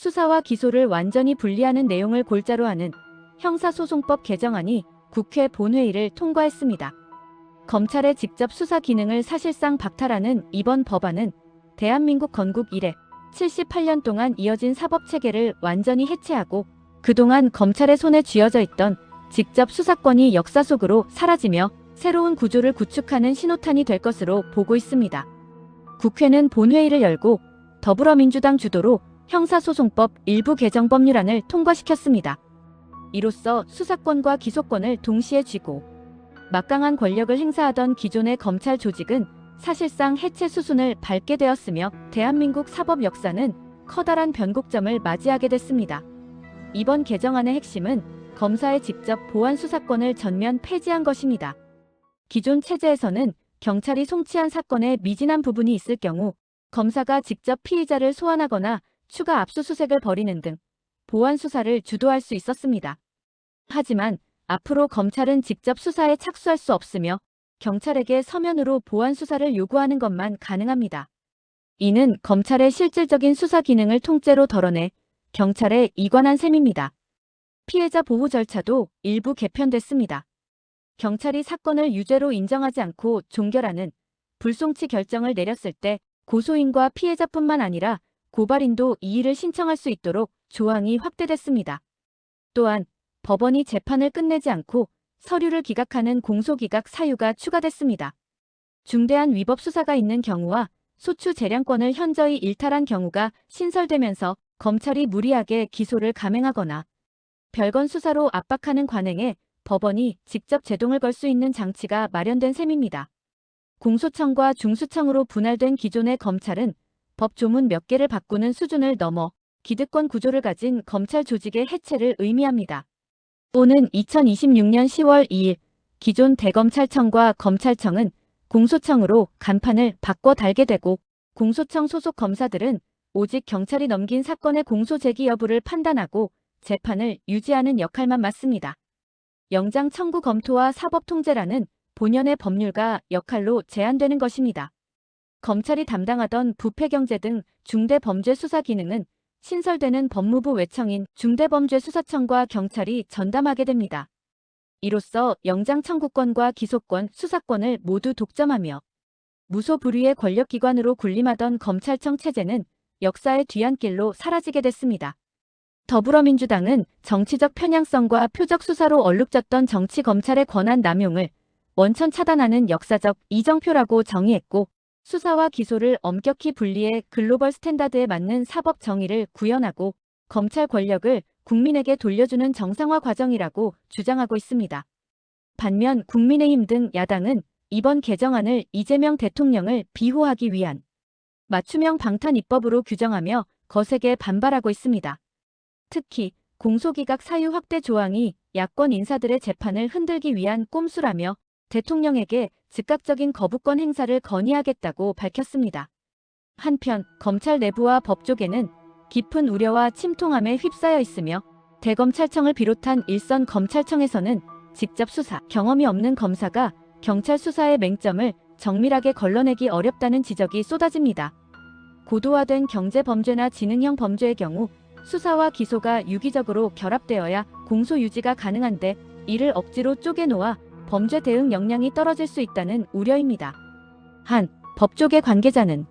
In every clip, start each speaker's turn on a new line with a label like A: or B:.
A: 수사와 기소를 완전히 분리하는 내용을 골자로 하는 형사소송법 개정안이 국회 본회의를 통과했습니다. 검찰의 직접 수사 기능을 사실상 박탈하는 이번 법안은 대한민국 건국 이래 78년 동안 이어진 사법체계를 완전히 해체하고 그동안 검찰의 손에 쥐어져 있던 직접 수사권이 역사 속으로 사라지며 새로운 구조를 구축하는 신호탄이 될 것으로 보고 있습니다. 국회는 본회의를 열고 더불어민주당 주도로 형사소송법 일부 개정 법률안을 통과시켰습니다. 이로써 수사권과 기소권을 동시에 쥐고 막강한 권력을 행사하던 기존의 검찰 조직은 사실상 해체 수순을 밟게 되었으며 대한민국 사법 역사는 커다란 변곡점을 맞이하게 됐습니다. 이번 개정안의 핵심은 검사의 직접 보안 수사권을 전면 폐지한 것입니다. 기존 체제에서는 경찰이 송치한 사건에 미진한 부분이 있을 경우 검사가 직접 피의자를 소환하거나 추가 압수수색을 벌이는 등 보안 수사를 주도할 수 있었습니다. 하지만 앞으로 검찰은 직접 수사에 착수할 수 없으며 경찰에게 서면으로 보안 수사를 요구하는 것만 가능합니다. 이는 검찰의 실질적인 수사 기능을 통째로 덜어내 경찰에 이관한 셈입니다. 피해자 보호 절차도 일부 개편됐습니다. 경찰이 사건을 유죄로 인정하지 않고 종결하는 불송치 결정을 내렸을 때 고소인과 피해자뿐만 아니라 고발인도 이의를 신청할 수 있도록 조항이 확대됐습니다. 또한 법원이 재판을 끝내지 않고 서류를 기각하는 공소기각 사유가 추가됐습니다. 중대한 위법 수사가 있는 경우와 소추 재량권을 현저히 일탈한 경우가 신설되면서 검찰이 무리하게 기소를 감행하거나 별건 수사로 압박하는 관행에 법원이 직접 제동을 걸 수 있는 장치가 마련된 셈입니다. 공소청과 중수청으로 분할된 기존의 검찰은 법 조문 몇 개를 바꾸는 수준을 넘어 기득권 구조를 가진 검찰 조직의 해체를 의미합니다. 오는 2026년 10월 2일 기존 대검찰청과 검찰청은 공소청으로 간판을 바꿔 달게 되고 공소청 소속 검사들은 오직 경찰이 넘긴 사건의 공소 제기 여부를 판단하고 재판을 유지하는 역할만 맡습니다. 영장 청구 검토와 사법 통제라는 본연의 법률과 역할로 제한되는 것입니다. 검찰이 담당하던 부패경제 등 중대범죄 수사 기능은 신설되는 법무부 외청인 중대범죄수사청과 경찰이 전담하게 됩니다. 이로써 영장 청구권과 기소권, 수사권을 모두 독점하며 무소불위의 권력기관으로 군림하던 검찰청 체제는 역사의 뒤안길로 사라지게 됐습니다. 더불어민주당은 정치적 편향성과 표적 수사로 얼룩졌던 정치검찰의 권한 남용을 원천 차단하는 역사적 이정표라고 정의했고 수사와 기소를 엄격히 분리해 글로벌 스탠다드에 맞는 사법 정의를 구현하고 검찰 권력을 국민에게 돌려주는 정상화 과정이라고 주장하고 있습니다. 반면 국민의힘 등 야당은 이번 개정안을 이재명 대통령을 비호하기 위한 맞춤형 방탄 입법으로 규정하며 거세게 반발하고 있습니다. 특히 공소기각 사유 확대 조항이 야권 인사들의 재판을 흔들기 위한 꼼수라며 대통령에게 즉각적인 거부권 행사를 건의하겠다고 밝혔습니다. 한편 검찰 내부와 법조계는 깊은 우려와 침통함에 휩싸여 있으며 대검찰청을 비롯한 일선 검찰청에서는 직접 수사 경험이 없는 검사가 경찰 수사의 맹점을 정밀하게 걸러내기 어렵다는 지적이 쏟아집니다. 고도화된 경제범죄나 지능형 범죄의 경우 수사와 기소가 유기적으로 결합되어야 공소 유지가 가능한데 이를 억지로 쪼개놓아 범죄 대응 역량이 떨어질 수 있다는 우려입니다. 한 법조계 관계자는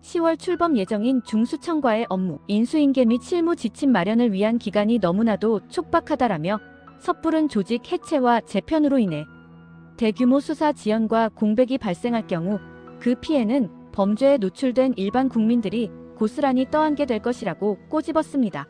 A: 10월 출범 예정인 중수청과의 업무, 인수인계 및 실무 지침 마련을 위한 기간이 너무나도 촉박하다라며 섣부른 조직 해체와 재편으로 인해 대규모 수사 지연과 공백이 발생할 경우 그 피해는 범죄에 노출된 일반 국민들이 고스란히 떠안게 될 것이라고 꼬집었습니다.